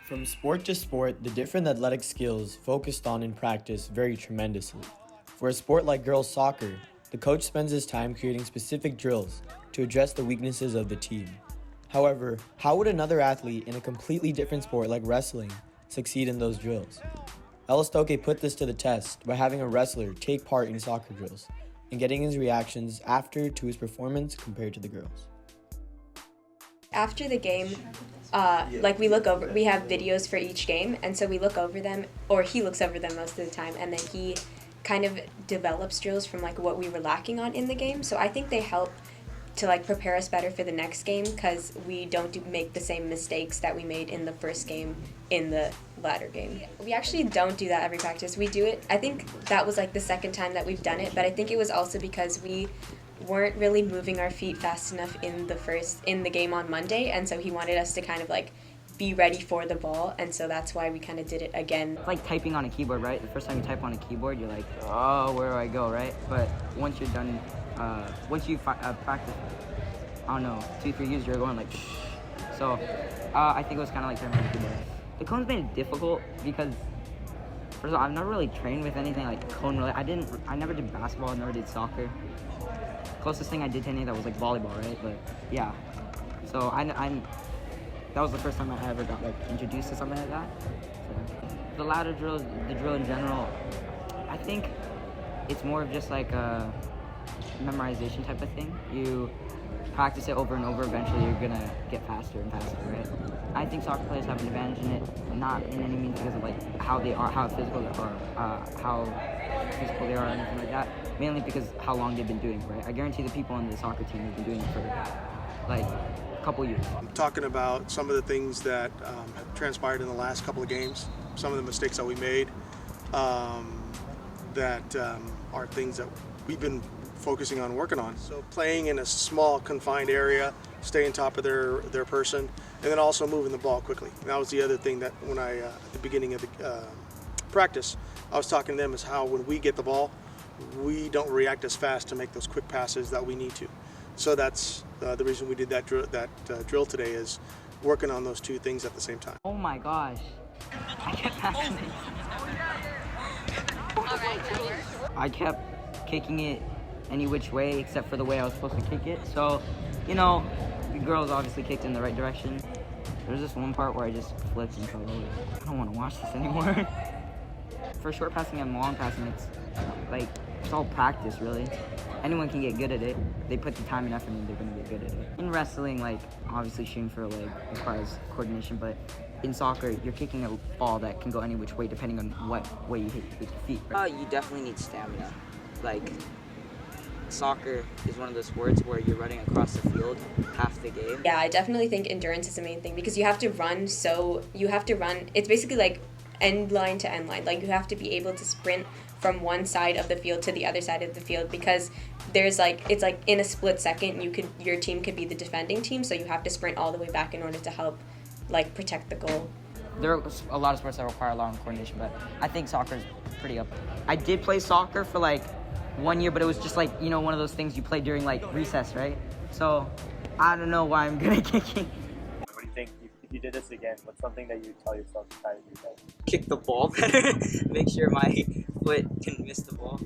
From sport to sport, the different athletic skills focused on in practice vary tremendously. For a sport like girls soccer, the coach spends his time creating specific drills to address the weaknesses of the team. However, how would another athlete in a completely different sport like wrestling succeed in those drills? Estoque put this to the test by having a wrestler take part in soccer drills and getting his reactions after to his performance compared to the girls. After the game, we have videos for each game, and so we look over them, or he looks over them most of the time, and then he kind of develops drills from what we were lacking on in the game. So I think they help to prepare us better for the next game, because we don't make the same mistakes that we made in the first game in the latter game. We actually don't do that every practice. We do it, I think that was the second time that we've done it, but I think it was also because we weren't really moving our feet fast enough in the game on Monday, and so he wanted us to kind of be ready for the ball, and so that's why we kind of did it again. It's like typing on a keyboard, right? The first time you type on a keyboard, you're like, oh, where do I go, right? But once you're done, once you practice, I don't know, 2-3 years, you're going so I think it was kind of like typing on a keyboard. The cones made it difficult because, first of all, I've never really trained with anything like cone related. I never did basketball, I never did soccer. Closest thing I did to any of that was volleyball, right? But yeah, so that was the first time I ever got introduced to something like that. So, the ladder drills, the drill in general, I think it's more of just a memorization type of thing. You practice it over and over, eventually you're gonna get faster and faster, right? I think soccer players have an advantage in it, not in any means because of how they are, how physical they are, or anything like that. Mainly because how long they've been doing it, right? I guarantee the people on the soccer team have been doing it for a couple years. I'm talking about some of the things that have transpired in the last couple of games, some of the mistakes that we made, that are things that we've been focusing on working on. So playing in a small confined area, staying top of their person, and then also moving the ball quickly. And that was the other thing that when at the beginning of the practice, I was talking to them is how when we get the ball, we don't react as fast to make those quick passes that we need to. So that's the reason we did that drill today, is working on those two things at the same time. Oh my gosh, I kept passing it. I kept kicking it any which way except for the way I was supposed to kick it. So, the girls obviously kicked in the right direction. There's this one part where I just flipped and fell over. I don't want to watch this anymore. For short passing and long passing, it's all practice, really. Anyone can get good at it. They put the time and effort in, they're going to get good at it. In wrestling, obviously shooting for a leg requires coordination, but in soccer, you're kicking a ball that can go any which way depending on what way you hit with your feet. Right? You definitely need stamina. Soccer is one of those sports where you're running across the field half the game. Yeah, I definitely think endurance is the main thing, because you have to run, it's basically end line to end line. You have to be able to sprint from one side of the field to the other side of the field, because there's it's in a split second your team could be the defending team, so you have to sprint all the way back in order to help protect the goal. There are a lot of sports that require a lot of coordination, but I think soccer is pretty up. I did play soccer for 1 year, but it was just one of those things you play during recess, right? So I don't know why I'm good at kicking. What do you think if you did this again? What's something that you would tell yourself to try to do better? Kick the ball better. Make sure my foot can miss the ball.